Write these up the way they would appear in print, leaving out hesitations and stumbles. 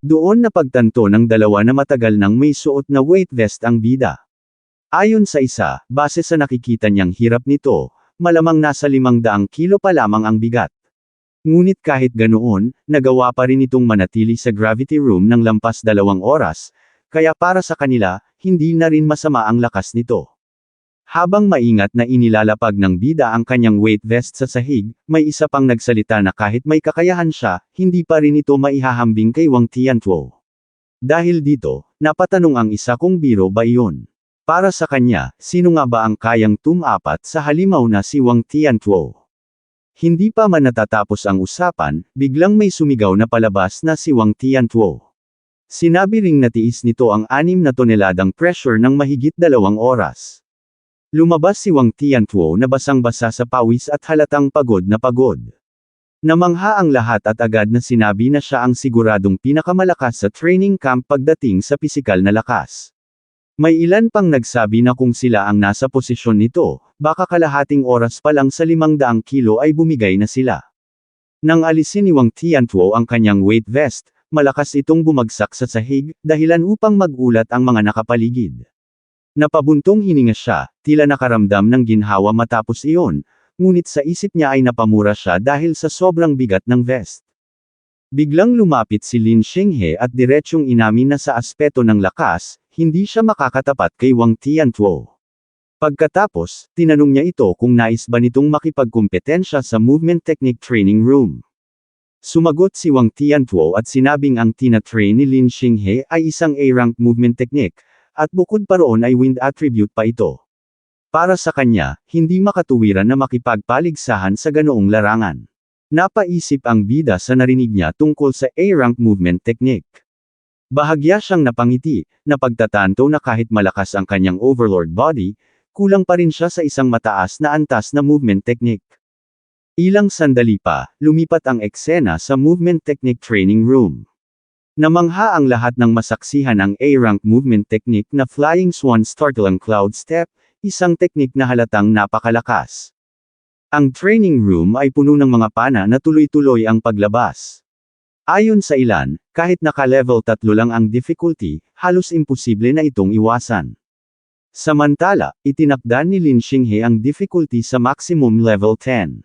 Doon napagtanto ng dalawa na matagal nang may suot na weight vest ang bida. Ayon sa isa, base sa nakikita niyang hirap nito, malamang nasa 500 kilo pa lamang ang bigat. Ngunit kahit ganoon, nagawa pa rin itong manatili sa gravity room ng lampas 2 oras, kaya para sa kanila, hindi na rin masama ang lakas nito. Habang maingat na inilalapag ng bida ang kanyang weight vest sa sahig, may isa pang nagsalita na kahit may kakayahan siya, hindi pa rin ito maihahambing kay Wang Tiantuo. Dahil dito, napatanong ang isa kung biro ba iyon. Para sa kanya, sino nga ba ang kayang tumapat sa halimaw na si Wang Tiantuo? Hindi pa man natatapos ang usapan, biglang may sumigaw na palabas na si Wang Tiantuo. Sinabi ring natiis nito ang 6 na toneladang pressure ng mahigit 2 oras. Lumabas si Wang Tiantuo na basang-basa sa pawis at halatang pagod na pagod. Namangha ang lahat at agad na sinabi na siya ang siguradong pinakamalakas sa training camp pagdating sa pisikal na lakas. May ilan pang nagsabi na kung sila ang nasa posisyon nito, baka kalahating oras pa lang sa 500 kilo ay bumigay na sila. Nang alisin ni Wang Tiantuo ang kanyang weight vest, malakas itong bumagsak sa sahig, dahilan upang magulat ang mga nakapaligid. Napabuntong hininga siya, tila nakaramdam ng ginhawa matapos iyon, ngunit sa isip niya ay napamura siya dahil sa sobrang bigat ng vest. Biglang lumapit si Lin Xinghe at diretsyong inamin na sa aspeto ng lakas, hindi siya makakatapat kay Wang Tiantuo. Pagkatapos, tinanong niya ito kung nais ba nitong makipagkumpetensya sa movement technique training room. Sumagot si Wang Tiantuo at sinabing ang tina-train ni Lin Xinghe ay isang A-rank movement technique, at bukod pa roon ay wind attribute pa ito. Para sa kanya, hindi makatuwiran na makipagpaligsahan sa ganoong larangan. Napaisip ang bida sa narinig niya tungkol sa A-rank movement technique. Bahagya siyang napangiti, napagtatanto na kahit malakas ang kanyang overlord body, kulang pa rin siya sa isang mataas na antas na movement technique. Ilang sandali pa, lumipat ang eksena sa movement technique training room. Namangha ang lahat ng masaksihan ang A-rank movement technique na Flying Swan Startling Cloud Step, isang teknik na halatang napakalakas. Ang training room ay puno ng mga pana na tuloy-tuloy ang paglabas. Ayon sa ilan, kahit naka-level 3 lang ang difficulty, halos imposible na itong iwasan. Samantala, itinakda ni Lin Xinghe ang difficulty sa maximum level 10.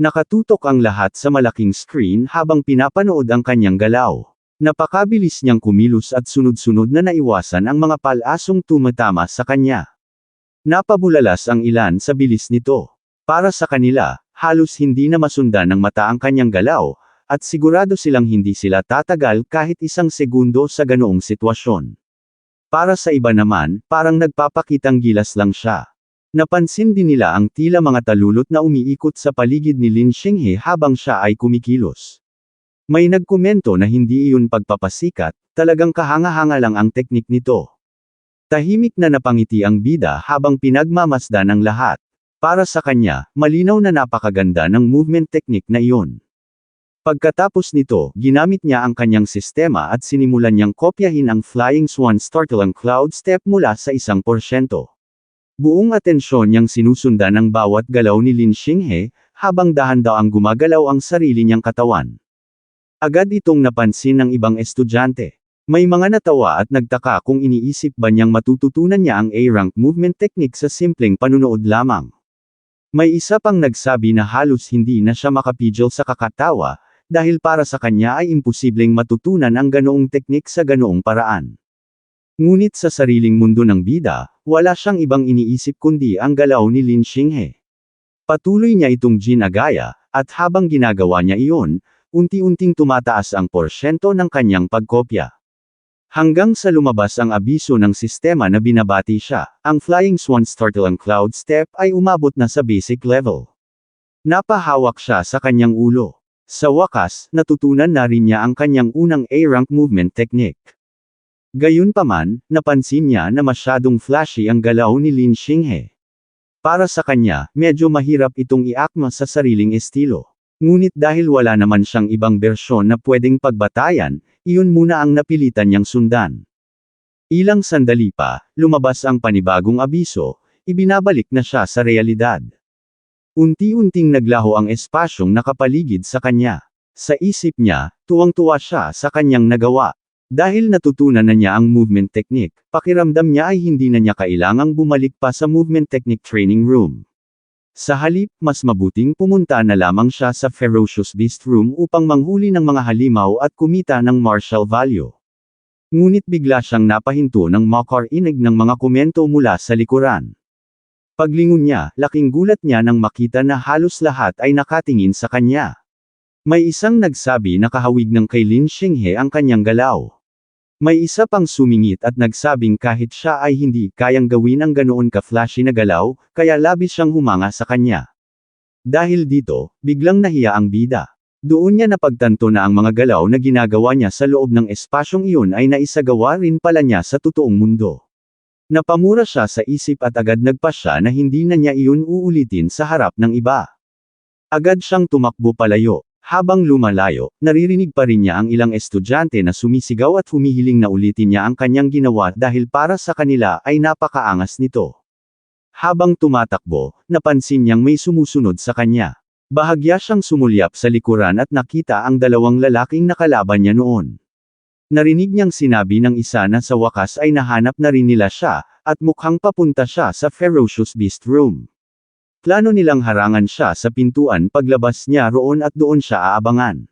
Nakatutok ang lahat sa malaking screen habang pinapanood ang kanyang galaw. Napakabilis niyang kumilos at sunod-sunod na naiwasan ang mga palasong tumatama sa kanya. Napabulalas ang ilan sa bilis nito. Para sa kanila, halos hindi na masundan ng mata ang kanyang galaw, at sigurado silang hindi sila tatagal kahit 1 segundo sa ganoong sitwasyon. Para sa iba naman, parang nagpapakitang gilas lang siya. Napansin din nila ang tila mga talulot na umiikot sa paligid ni Lin Xinghe habang siya ay kumikilos. May nagkomento na hindi iyon pagpapasikat, talagang kahanga-hanga lang ang teknik nito. Tahimik na napangiti ang bida habang pinagmamasdan ng lahat. Para sa kanya, malinaw na napakaganda ng movement technique na iyon. Pagkatapos nito, ginamit niya ang kanyang sistema at sinimulan niyang kopyahin ang Flying Swan Startling Cloud Step mula sa 1%. Buong atensyon niyang sinusundan ang bawat galaw ni Lin Xinghe, habang dahan-daang gumagalaw ang sarili niyang katawan. Agad itong napansin ng ibang estudyante. May mga natawa at nagtaka kung iniisip ba niyang matututunan niya ang A-rank movement technique sa simpleng panunood lamang. May isa pang nagsabi na halos hindi na siya makapigil sa kakatawa, dahil para sa kanya ay imposibleng matutunan ang ganoong teknik sa ganoong paraan. Ngunit sa sariling mundo ng bida, wala siyang ibang iniisip kundi ang galaw ni Lin Xinghe. Patuloy niya itong ginagaya, at habang ginagawa niya iyon, unti-unting tumataas ang porsyento ng kanyang pagkopya. Hanggang sa lumabas ang abiso ng sistema na binabati siya, ang Flying Swan Startling Cloud Step ay umabot na sa basic level. Napahawak siya sa kanyang ulo. Sa wakas, natutunan na rin niya ang kanyang unang A-rank movement technique. Gayunpaman, napansin niya na masyadong flashy ang galaw ni Lin Xinghe. Para sa kanya, medyo mahirap itong iakma sa sariling estilo. Ngunit dahil wala naman siyang ibang bersyon na pwedeng pagbatayan, iyon muna ang napilitan niyang sundan. Ilang sandali pa, lumabas ang panibagong abiso, ibinabalik na siya sa realidad. Unti-unting naglaho ang espasyong nakapaligid sa kanya. Sa isip niya, tuwang-tuwa siya sa kanyang nagawa. Dahil natutunan na niya ang movement technique, pakiramdam niya ay hindi na niya kailangang bumalik pa sa movement technique training room. Sa halip, mas mabuting pumunta na lamang siya sa Ferocious Beast Room upang manghuli ng mga halimaw at kumita ng martial value. Ngunit bigla siyang napahinto ng makarinig ng mga komento mula sa likuran. Paglingon niya, laking gulat niya nang makita na halos lahat ay nakatingin sa kanya. May isang nagsabi na kahawig ng kay Lin Xinghe ang kanyang galaw. May isa pang sumingit at nagsabing kahit siya ay hindi kayang gawin ang ganoon ka-flashy na galaw, kaya labis siyang humanga sa kanya. Dahil dito, biglang nahiya ang bida. Doon niya napagtanto na ang mga galaw na ginagawa niya sa loob ng espasyong iyon ay naisagawa rin pala niya sa totoong mundo. Napamura siya sa isip at agad nagpasya na hindi na niya iyon uulitin sa harap ng iba. Agad siyang tumakbo palayo. Habang lumalayo, naririnig pa rin niya ang ilang estudyante na sumisigaw at humihiling na ulitin niya ang kanyang ginawa dahil para sa kanila ay napakaangas nito. Habang tumatakbo, napansin niyang may sumusunod sa kanya. Bahagya siyang sumulyap sa likuran at nakita ang dalawang lalaking nakalaban niya noon. Narinig niyang sinabi ng isa na sa wakas ay nahanap na rin nila siya, at mukhang papunta siya sa Ferocious Beast Room. Plano nilang harangan siya sa pintuan paglabas niya roon at doon siya aabangan.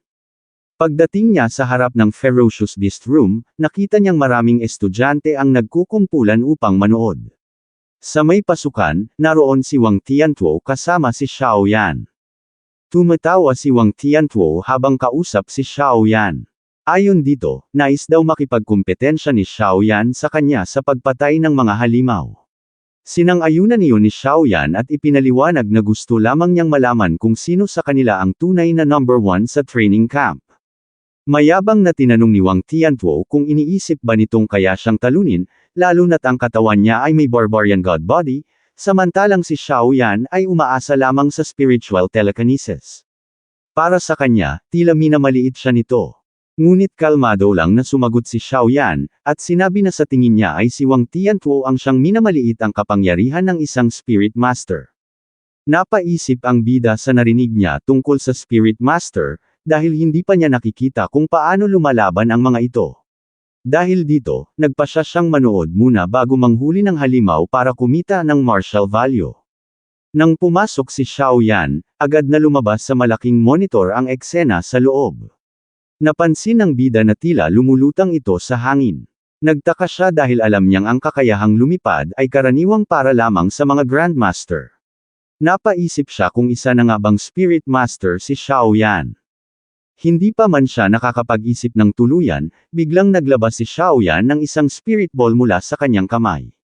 Pagdating niya sa harap ng Ferocious Beast Room, nakita niyang maraming estudyante ang nagkukumpulan upang manood. Sa may pasukan, naroon si Wang Tiantuo kasama si Xiao Yan. Tumatawa si Wang Tiantuo habang kausap si Xiao Yan. Ayon dito, nais daw makipagkumpetensya ni Xiao Yan sa kanya sa pagpatay ng mga halimaw. Sinang-ayunan niyo ni Xiao Yan at ipinaliwanag na gusto lamang niyang malaman kung sino sa kanila ang tunay na number 1 sa training camp. Mayabang na tinanong ni Wang Tiantuo kung iniisip ba nitong kaya siyang talunin, lalo na't ang katawan niya ay may barbarian god body, samantalang si Xiao Yan ay umaasa lamang sa spiritual telekinesis. Para sa kanya, tila minamaliit siya nito. Ngunit kalmado lang na sumagot si Xiao Yan, at sinabi na sa tingin niya ay si Wang Tiantuo ang siyang minamaliit ang kapangyarihan ng isang Spirit Master. Napaisip ang bida sa narinig niya tungkol sa Spirit Master, dahil hindi pa niya nakikita kung paano lumalaban ang mga ito. Dahil dito, nagpasya siyang manood muna bago manghuli ng halimaw para kumita ng martial value. Nang pumasok si Xiao Yan, agad na lumabas sa malaking monitor ang eksena sa loob. Napansin ng bida na tila lumulutang ito sa hangin. Nagtaka siya dahil alam niyang ang kakayahang lumipad ay karaniwang para lamang sa mga Grandmaster. Napaisip siya kung isa na nga bang Spirit Master si Xiao Yan. Hindi pa man siya nakakapag-isip ng tuluyan, biglang naglabas si Xiao Yan ng isang Spirit Ball mula sa kanyang kamay.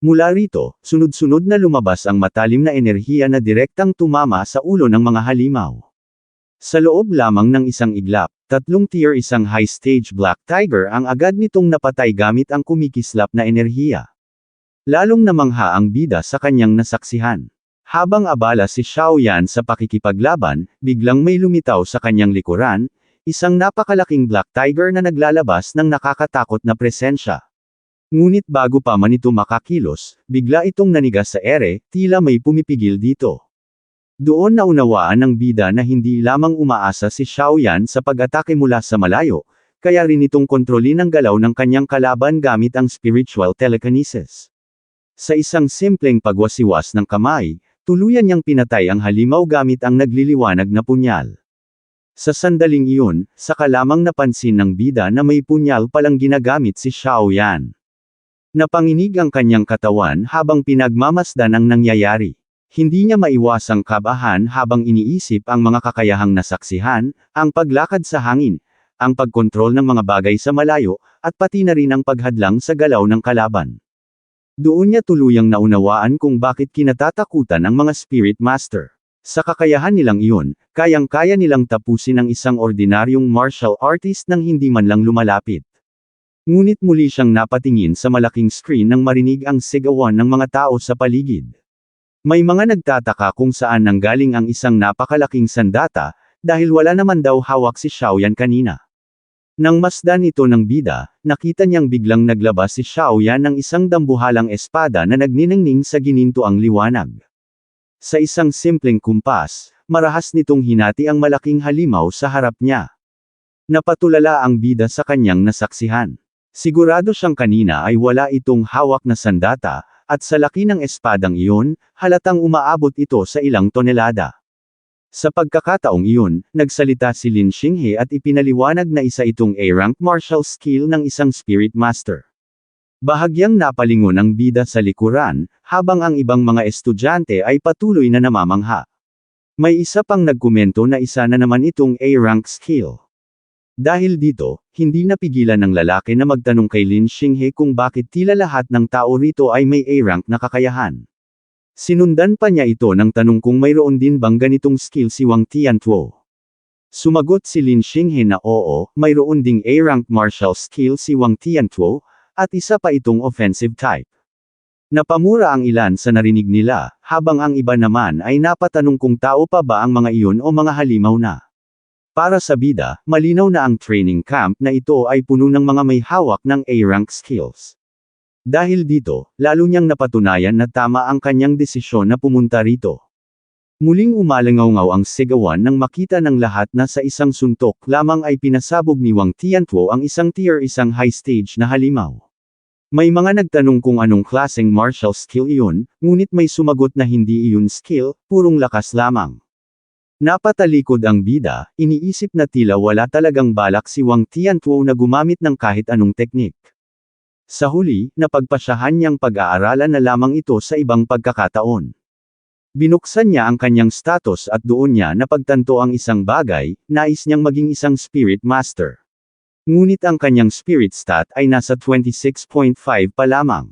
Mula rito, sunod-sunod na lumabas ang matalim na enerhiya na direktang tumama sa ulo ng mga halimaw. Sa loob lamang ng isang iglap, 3 tier isang high-stage Black Tiger ang agad nitong napatay gamit ang kumikislap na enerhiya. Lalong namangha ang bida sa kanyang nasaksihan. Habang abala si Xiao Yan sa pakikipaglaban, biglang may lumitaw sa kanyang likuran, isang napakalaking Black Tiger na naglalabas ng nakakatakot na presensya. Ngunit bago pa man ito makakilos, bigla itong nanigas sa ere, tila may pumipigil dito. Doon naunawaan ng bida na hindi lamang umaasa si Xiao Yan sa pag-atake mula sa malayo, kaya rin itong kontrolin ang galaw ng kanyang kalaban gamit ang spiritual telekinesis. Sa isang simpleng pagwasiwas ng kamay, tuluyan niyang pinatay ang halimaw gamit ang nagliliwanag na punyal. Sa sandaling iyon, saka lamang napansin ng bida na may punyal palang ginagamit si Xiao Yan. Napanginig ang kanyang katawan habang pinagmamasdan ang nangyayari. Hindi niya maiwasang kabahan habang iniisip ang mga kakayahang nasaksihan, ang paglakad sa hangin, ang pagkontrol ng mga bagay sa malayo, at pati na rin ang paghadlang sa galaw ng kalaban. Doon niya tuluyang naunawaan kung bakit kinatatakutan ang mga Spirit Master. Sa kakayahan nilang iyon, kayang-kaya nilang tapusin ang isang ordinaryong martial artist nang hindi man lang lumalapit. Ngunit muli siyang napatingin sa malaking screen nang marinig ang sigawan ng mga tao sa paligid. May mga nagtataka kung saan nanggaling ang isang napakalaking sandata, dahil wala naman daw hawak si Xiao Yan kanina. Nang masdan ito ng bida, nakita niyang biglang naglabas si Xiao Yan ng isang dambuhalang espada na nagniningning sa ginintuang liwanag. Sa isang simpleng kumpas, marahas nitong hinati ang malaking halimaw sa harap niya. Napatulala ang bida sa kanyang nasaksihan. Sigurado siyang kanina ay wala itong hawak na sandata, at sa laki ng espadang iyon, halatang umaabot ito sa ilang tonelada. Sa pagkakataong iyon, nagsalita si Lin Xinghe at ipinaliwanag na isa itong A-rank martial skill ng isang spirit master. Bahagyang napalingon ang bida sa likuran, habang ang ibang mga estudyante ay patuloy na namamangha. May isa pang nagkomento na isa na naman itong A-rank skill. Dahil dito, hindi napigilan ng lalaki na magtanong kay Lin Xinghe kung bakit tila lahat ng tao rito ay may A-rank na kakayahan. Sinundan pa niya ito ng tanong kung mayroon din bang ganitong skill si Wang Tiantuo. Sumagot si Lin Xinghe na oo, mayroon ding A-rank martial skill si Wang Tiantuo, at isa pa itong offensive type. Napamura ang ilan sa narinig nila, habang ang iba naman ay napatanong kung tao pa ba ang mga iyon o mga halimaw na. Para sa bida, malinaw na ang training camp na ito ay puno ng mga may hawak ng A-rank skills. Dahil dito, lalo niyang napatunayan na tama ang kanyang desisyon na pumunta rito. Muling umalangaw-ngaw ang sigawan nang makita ng lahat na sa isang suntok lamang ay pinasabog ni Wang Tiantuo ang isang tier 1 high stage na halimaw. May mga nagtanong kung anong klaseng martial skill iyon, ngunit may sumagot na hindi iyon skill, purong lakas lamang. Napatalikod ang bida, iniisip na tila wala talagang balak si Wang Tiantuo na gumamit ng kahit anong teknik. Sa huli, napagpasyahan niyang pag-aaralan na lamang ito sa ibang pagkakataon. Binuksan niya ang kanyang status at doon niya napagtanto ang isang bagay, nais niyang maging isang spirit master. Ngunit ang kanyang spirit stat ay nasa 26.5 pa lamang.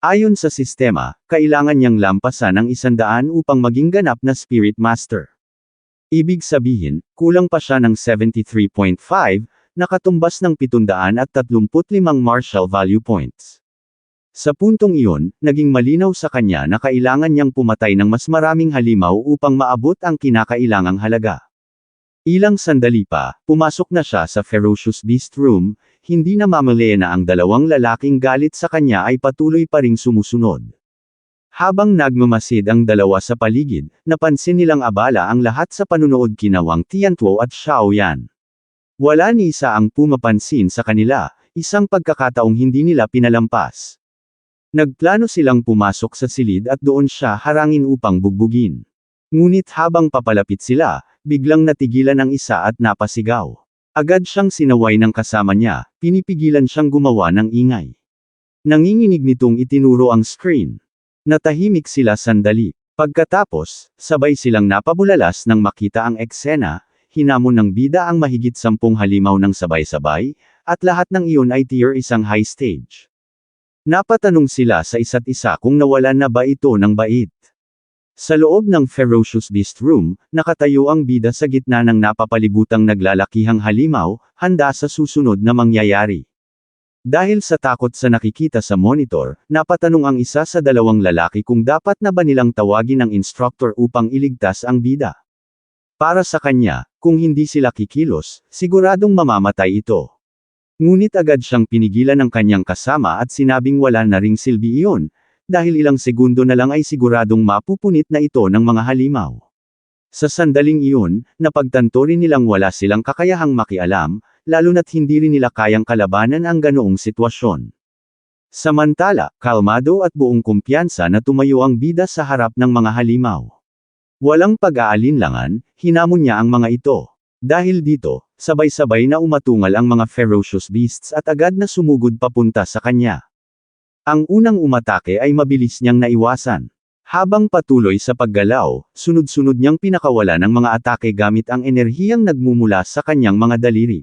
Ayon sa sistema, kailangan niyang lampasan ang 100 upang maging ganap na spirit master. Ibig sabihin, kulang pa siya ng 73.5, nakatumbas ng 735 martial value points. Sa puntong iyon, naging malinaw sa kanya na kailangan niyang pumatay ng mas maraming halimaw upang maabot ang kinakailangang halaga. Ilang sandali pa, pumasok na siya sa Ferocious Beast Room, hindi na mamali na ang dalawang lalaking galit sa kanya ay patuloy pa ring sumusunod. Habang nagmamasid ang dalawa sa paligid, napansin nilang abala ang lahat sa panunood kina Wang Tiantuo at Xiao Yan. Wala ni isa ang pumapansin sa kanila, isang pagkakataong hindi nila pinalampas. Nagplano silang pumasok sa silid at doon siya harangin upang bugbugin. Ngunit habang papalapit sila, biglang natigilan ang isa at napasigaw. Agad siyang sinaway ng kasama niya, pinipigilan siyang gumawa ng ingay. Nanginginig nitong itinuro ang screen. Natahimik sila sandali. Pagkatapos, sabay silang napabulalas nang makita ang eksena. Hinamon ng bida ang mahigit 10 halimaw ng sabay-sabay, at lahat ng iyon ay tier 1 high stage. Napatanong sila sa isa't isa kung nawalan na ba ito ng bait. Sa loob ng Ferocious Beast Room, nakatayo ang bida sa gitna ng napapalibutang naglalakihang halimaw, handa sa susunod na mangyayari. Dahil sa takot sa nakikita sa monitor, napatanong ang isa sa dalawang lalaki kung dapat na ba nilang tawagin ang instructor upang iligtas ang bida. Para sa kanya, kung hindi sila kikilos, siguradong mamamatay ito. Ngunit agad siyang pinigilan ng kanyang kasama at sinabing wala na ring silbi iyon, dahil ilang segundo na lang ay siguradong mapupunit na ito ng mga halimaw. Sa sandaling iyon, napagtanto rin nilang wala silang kakayahang makialam, lalo na't hindi rin nila kayang kalabanan ang ganoong sitwasyon. Samantala, kalmado at buong kumpiyansa na tumayo ang bida sa harap ng mga halimaw. Walang pag-aalinlangan, hinamon niya ang mga ito. Dahil dito, sabay-sabay na umatungal ang mga ferocious beasts at agad na sumugod papunta sa kanya. Ang unang umatake ay mabilis niyang naiwasan. Habang patuloy sa paggalaw, sunod-sunod niyang pinakawala ng mga atake gamit ang enerhiyang nagmumula sa kanyang mga daliri.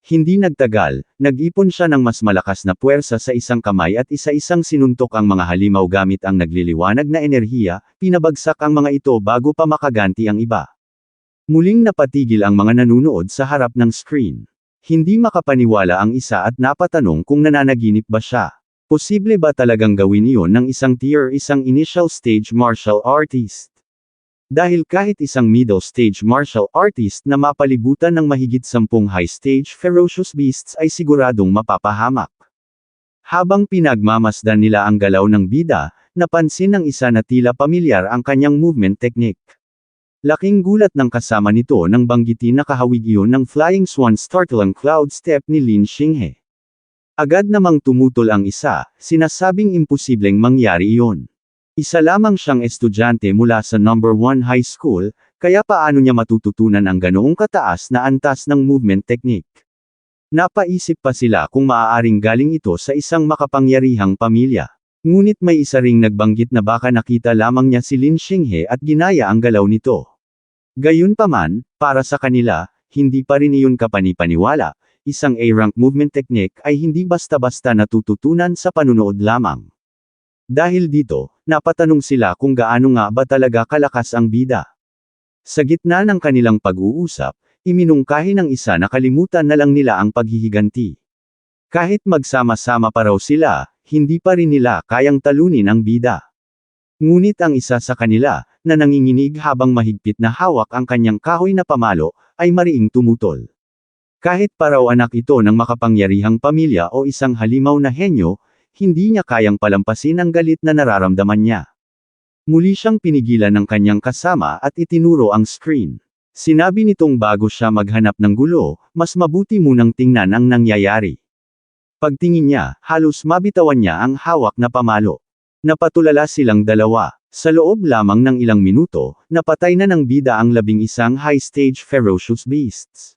Hindi nagtagal, nag-ipon siya ng mas malakas na puwersa sa isang kamay at isa-isang sinuntok ang mga halimaw gamit ang nagliliwanag na enerhiya, pinabagsak ang mga ito bago pa makaganti ang iba. Muling napatigil ang mga nanunood sa harap ng screen. Hindi makapaniwala ang isa at napatanong kung nananaginip ba siya. Posible ba talagang gawin iyon ng isang tier 1 initial stage martial artist? Dahil kahit isang middle stage martial artist na mapalibutan ng mahigit 10 high stage ferocious beasts ay siguradong mapapahamak. Habang pinagmamasdan nila ang galaw ng bida, napansin ng isa na tila pamilyar ang kanyang movement technique. Laking gulat ng kasama nito nang banggitin na kahawig iyon ng Flying Swan startling cloud step ni Lin Xinghe. Agad namang tumutol ang isa, sinasabing imposibleng mangyari iyon. Isa lamang siyang estudyante mula sa number 1 high school, kaya paano niya matututunan ang ganoong kataas na antas ng movement technique? Napaisip pa sila kung maaaring galing ito sa isang makapangyarihang pamilya. Ngunit may isa ring nagbanggit na baka nakita lamang niya si Lin Xinghe at ginaya ang galaw nito. Gayunpaman, para sa kanila, hindi pa rin iyon kapanipaniwala, isang A-rank movement technique ay hindi basta-basta natututunan sa panunood lamang. Dahil dito, napatanong sila kung gaano nga ba talaga kalakas ang bida. Sa gitna ng kanilang pag-uusap, iminungkahi ng isa na kalimutan na lang nila ang paghihiganti. Kahit magsama-sama pa raw sila, hindi pa rin nila kayang talunin ang bida. Ngunit ang isa sa kanila, na nanginginig habang mahigpit na hawak ang kanyang kahoy na pamalo, ay mariing tumutol. Kahit pa raw anak ito ng makapangyarihang pamilya o isang halimaw na henyo, hindi niya kayang palampasin ang galit na nararamdaman niya. Muli siyang pinigilan ng kanyang kasama at itinuro ang screen. Sinabi nitong bago siya maghanap ng gulo, mas mabuti munang tingnan ang nangyayari. Pagtingin niya, halos mabitawan niya ang hawak na pamalo. Napatulala silang dalawa. Sa loob lamang ng ilang minuto, napatay na ng bida ang 11 high-stage ferocious beasts.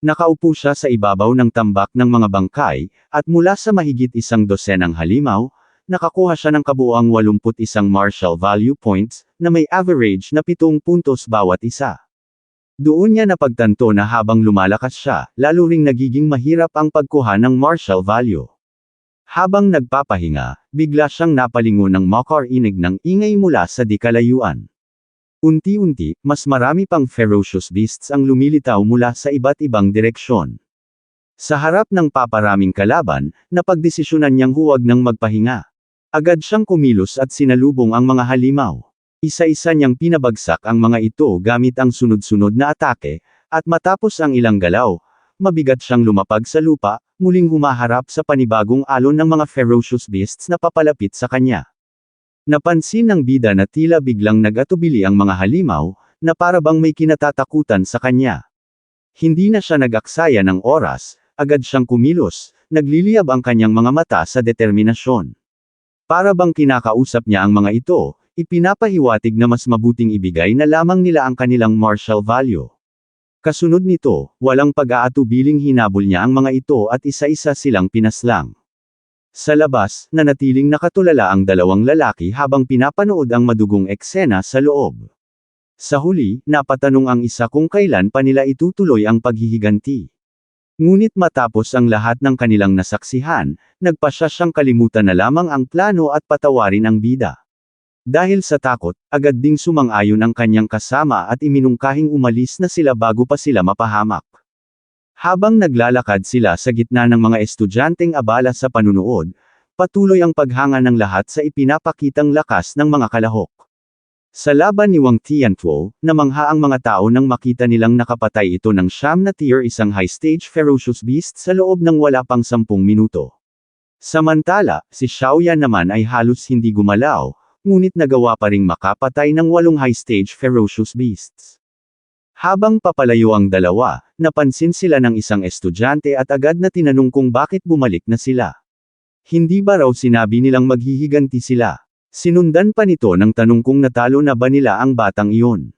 Nakaupo siya sa ibabaw ng tambak ng mga bangkay, at mula sa mahigit 12 halimaw, nakakuha siya ng kabuuang 81 martial value points, na may average na 7 puntos bawat isa. Doon niya napagtanto na habang lumalakas siya, lalo ring nagiging mahirap ang pagkuha ng martial value. Habang nagpapahinga, bigla siyang napalingon ng makarinig ng ingay mula sa di kalayuan. Unti-unti, mas marami pang ferocious beasts ang lumilitaw mula sa iba't ibang direksyon. Sa harap ng paparaming kalaban, napagdesisyonan niyang huwag nang magpahinga. Agad siyang kumilos at sinalubong ang mga halimaw. Isa-isa niyang pinabagsak ang mga ito gamit ang sunod-sunod na atake, at matapos ang ilang galaw, mabigat siyang lumapag sa lupa, muling humaharap sa panibagong alon ng mga ferocious beasts na papalapit sa kanya. Napansin ng bida na tila biglang nag-atubili ang mga halimaw, na parabang may kinatatakutan sa kanya. Hindi na siya nag-aksaya ng oras, agad siyang kumilos, nagliliyab ang kanyang mga mata sa determinasyon. Parabang kinakausap niya ang mga ito, ipinapahiwatig na mas mabuting ibigay na lamang nila ang kanilang martial value. Kasunod nito, walang pag-aatubiling hinabol niya ang mga ito at isa-isa silang pinaslang. Sa labas, nanatiling nakatulala ang dalawang lalaki habang pinapanood ang madugong eksena sa loob. Sa huli, napatanong ang isa kung kailan pa nila itutuloy ang paghihiganti. Ngunit matapos ang lahat ng kanilang nasaksihan, nagpasya siyang kalimutan na lamang ang plano at patawarin ang bida. Dahil sa takot, agad ding sumang-ayon ang kanyang kasama at iminungkahing umalis na sila bago pa sila mapahamak. Habang naglalakad sila sa gitna ng mga estudyanteng abala sa panunood, patuloy ang paghanga ng lahat sa ipinapakitang lakas ng mga kalahok. Sa laban ni Wang Tiantuo, namangha ang mga tao nang makita nilang nakapatay ito ng siyam na tier isang high-stage ferocious beast sa loob ng wala pang 10 minuto. Samantala, si Xiaoyan naman ay halos hindi gumalaw, ngunit nagawa pa ring makapatay ng 8 high-stage ferocious beasts. Habang papalayo ang dalawa, napansin sila ng isang estudyante at agad na tinanong kung bakit bumalik na sila. Hindi ba raw sinabi nilang maghihiganti sila? Sinundan pa nito ng tanong kung natalo na ba nila ang batang iyon.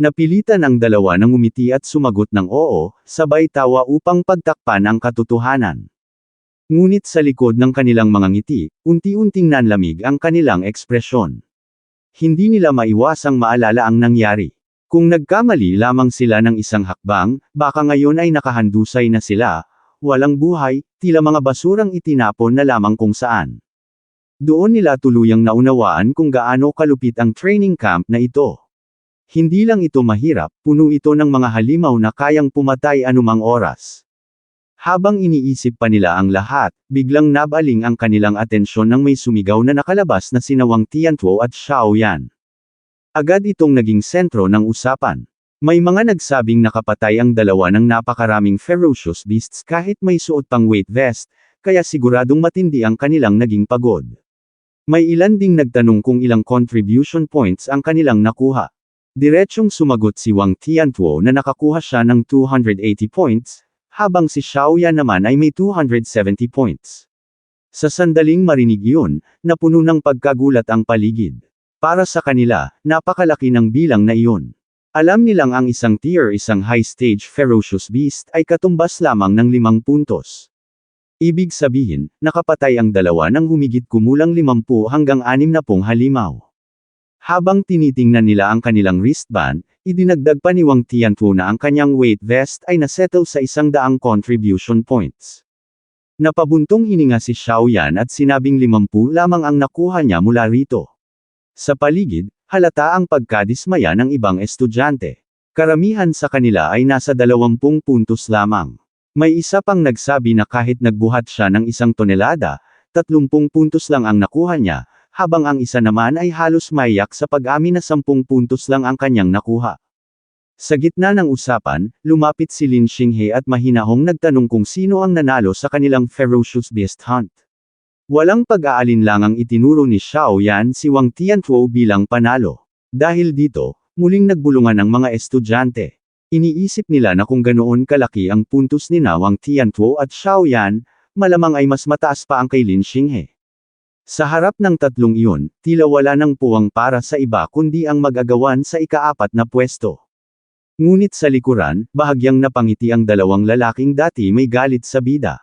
Napilitan ang dalawa ng umiti at sumagot ng oo, sabay tawa upang pagtakpan ang katotohanan. Ngunit sa likod ng kanilang mga ngiti, unti-unting nanlamig ang kanilang ekspresyon. Hindi nila maiwasang maalala ang nangyari. Kung nagkamali lamang sila ng isang hakbang, baka ngayon ay nakahandusay na sila, walang buhay, tila mga basurang itinapon na lamang kung saan. Doon nila tuluyang naunawaan kung gaano kalupit ang training camp na ito. Hindi lang ito mahirap, puno ito ng mga halimaw na kayang pumatay anumang oras. Habang iniisip pa nila ang lahat, biglang nabaling ang kanilang atensyon nang may sumigaw na nakalabas na sina Wang Tiantuo at Xiaoyan. Agad itong naging sentro ng usapan. May mga nagsabing nakapatay ang dalawa ng napakaraming ferocious beasts kahit may suot pang weight vest, kaya siguradong matindi ang kanilang naging pagod. May ilan ding nagtanong kung ilang contribution points ang kanilang nakuha. Diretsyong sumagot si Wang Tiantuo na nakakuha siya ng 280 points, habang si Xiaoyan naman ay may 270 points. Sa sandaling marinig yun, napuno ng pagkagulat ang paligid. Para sa kanila, napakalaki ng bilang na iyon. Alam nilang ang isang tier isang high-stage ferocious beast ay katumbas lamang ng 5 puntos. Ibig sabihin, nakapatay ang dalawa ng humigit kumulang 50 hanggang 60 halimaw. Habang tinitingnan nila ang kanilang wristband, idinagdag pa ni Wang Tiantuo na ang kanyang weight vest ay nasettle sa 100 contribution points. Napabuntong hininga si Xiaoyan at sinabing 50 lamang ang nakuha niya mula rito. Sa paligid, halata ang pagkadismaya ng ibang estudyante. Karamihan sa kanila ay nasa 20 puntos lamang. May isa pang nagsabi na kahit nagbuhat siya ng 1 tonelada, 30 puntos lang ang nakuha niya, habang ang isa naman ay halos maiyak sa pag-amin na 10 puntos lang ang kanyang nakuha. Sa gitna ng usapan, lumapit si Lin Xinghe at mahinahong nagtanong kung sino ang nanalo sa kanilang ferocious beast hunt. Walang pag-aalinlangang itinuro ni Xiaoyan si Wang Tiantuo bilang panalo. Dahil dito, muling nagbulungan ang mga estudyante. Iniisip nila na kung ganoon kalaki ang puntos ni Wang Tiantuo at Xiaoyan, malamang ay mas mataas pa ang kay Lin Xinghe. Sa harap ng tatlong iyon, tila wala ng puwang para sa iba kundi ang mag-agawan sa ika-4 na pwesto. Ngunit sa likuran, bahagyang napangiti ang dalawang lalaking dati may galit sa bida.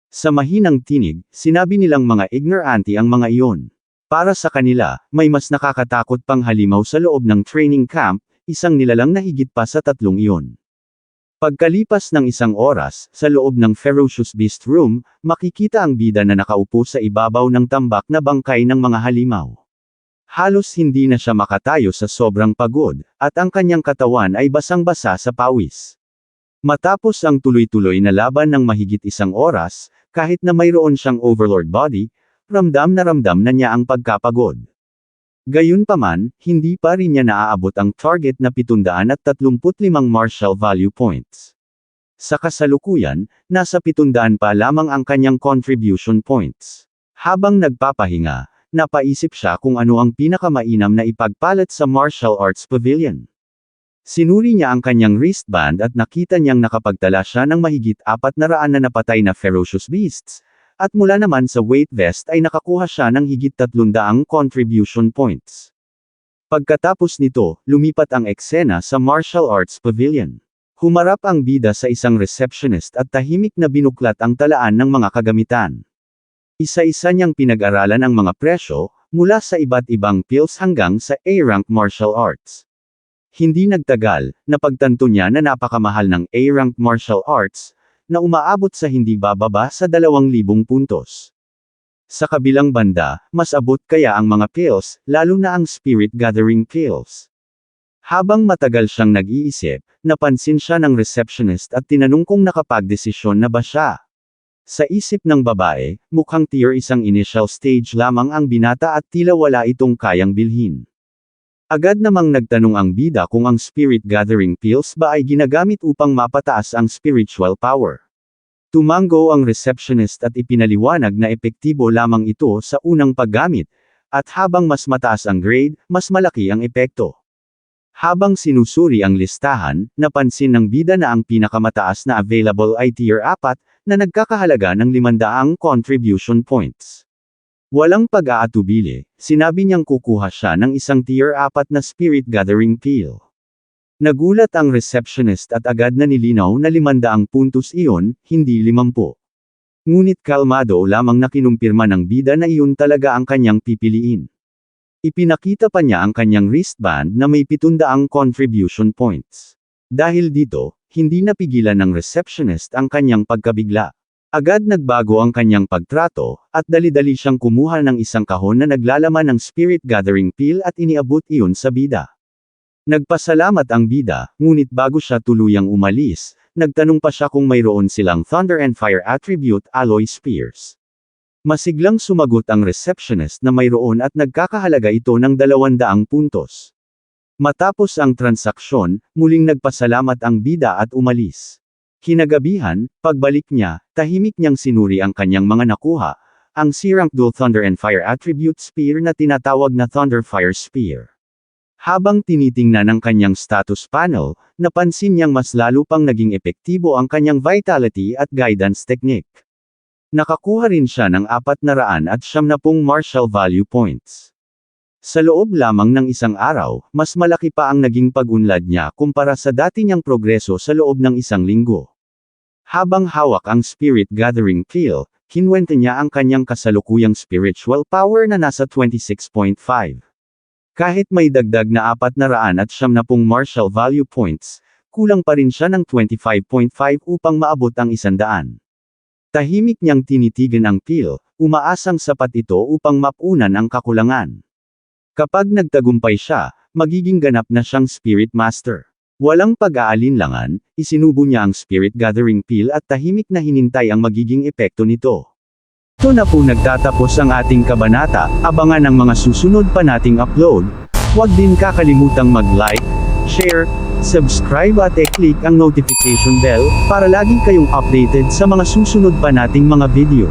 Sa mahinang tinig, sinabi nilang mga ignorante ang mga iyon. Para sa kanila, may mas nakakatakot pang halimaw sa loob ng training camp, isang nilalang na higit pa sa tatlong iyon. Pagkalipas ng 1 oras, sa loob ng Ferocious Beast Room, makikita ang bida na nakaupo sa ibabaw ng tambak na bangkay ng mga halimaw. Halos hindi na siya makatayo sa sobrang pagod, at ang kanyang katawan ay basang-basa sa pawis. Matapos ang tuloy-tuloy na laban ng mahigit 1 oras, kahit na mayroon siyang overlord body, ramdam na niya ang pagkapagod. Gayunpaman, hindi pa rin niya naaabot ang target na 735 martial value points. Sa kasalukuyan, nasa 700 pa lamang ang kanyang contribution points. Habang nagpapahinga, napaisip siya kung ano ang pinakamainam na ipagpalit sa martial arts pavilion. Sinuri niya ang kanyang wristband at nakita niyang nakapagtala siya ng mahigit 400 na napatay na ferocious beasts. At mula naman sa weight vest ay nakakuha siya ng higit 300 contribution points. Pagkatapos nito, lumipat ang eksena sa Martial Arts Pavilion. Humarap ang bida sa isang receptionist at tahimik na binuklat ang talaan ng mga kagamitan. Isa-isa niyang pinag-aralan ang mga presyo, mula sa iba't ibang pills hanggang sa A-rank martial arts. Hindi nagtagal, napagtanto niya na napakamahal ng A-rank martial arts, na umaabot sa hindi bababa sa 2,000 puntos. Sa kabilang banda, mas abot kaya ang mga pills, lalo na ang spirit gathering pills. Habang matagal siyang nag-iisip, napansin siya ng receptionist at tinanong kung nakapagdesisyon na ba siya. Sa isip ng babae, mukhang tier isang initial stage lamang ang binata at tila wala itong kayang bilhin. Agad namang nagtanong ang bida kung ang spirit gathering pills ba ay ginagamit upang mapataas ang spiritual power. Tumango ang receptionist at ipinaliwanag na epektibo lamang ito sa unang paggamit, at habang mas mataas ang grade, mas malaki ang epekto. Habang sinusuri ang listahan, napansin ng bida na ang pinakamataas na available ay tier 4, na nagkakahalaga ng 500 contribution points. Walang pag-aatubili, sinabi niyang kukuha siya ng isang tier 4 na spirit gathering pill. Nagulat ang receptionist at agad na nilinaw na 500 puntos iyon, hindi 50. Ngunit kalmado lamang na kinumpirma ng bida na iyon talaga ang kanyang pipiliin. Ipinakita pa niya ang kanyang wristband na may 700 contribution points. Dahil dito, hindi napigilan ng receptionist ang kanyang pagkabigla. Agad nagbago ang kanyang pagtrato, at dali-dali siyang kumuha ng isang kahon na naglalaman ng spirit gathering pill at iniabot iyon sa bida. Nagpasalamat ang bida, ngunit bago siya tuluyang umalis, nagtanong pa siya kung mayroon silang Thunder and Fire attribute alloy spears. Masiglang sumagot ang receptionist na mayroon at nagkakahalaga ito ng 200 puntos. Matapos ang transaksyon, muling nagpasalamat ang bida at umalis. Kinagabihan, pagbalik niya, tahimik niyang sinuri ang kanyang mga nakuha, ang C-rank dual Thunder and Fire attribute spear na tinatawag na Thunder Fire Spear. Habang tinitingnan ang kanyang status panel, napansin niyang mas lalo pang naging epektibo ang kanyang vitality at guidance technique. Nakakuha rin siya ng 470 martial value points. Sa loob lamang ng isang araw, mas malaki pa ang naging pag-unlad niya kumpara sa dati niyang progreso sa loob ng isang linggo. Habang hawak ang Spirit Gathering Peel, kinuwenta niya ang kanyang kasalukuyang spiritual power na nasa 26.5. Kahit may dagdag na 470 martial value points, kulang pa rin siya ng 25.5 upang maabot ang 100. Tahimik niyang tinitigan ang peel, umaasang sapat ito upang mapunan ang kakulangan. Kapag nagtagumpay siya, magiging ganap na siyang Spirit Master. Walang pag-aalinlangan, isinubo niya ang Spirit Gathering Peel at tahimik na hinintay ang magiging epekto nito. Ito na po nagtatapos ang ating kabanata, abangan ang mga susunod pa nating upload. Huwag din kakalimutang mag-like, share, subscribe at i-click ang notification bell, para lagi kayong updated sa mga susunod pa nating mga video.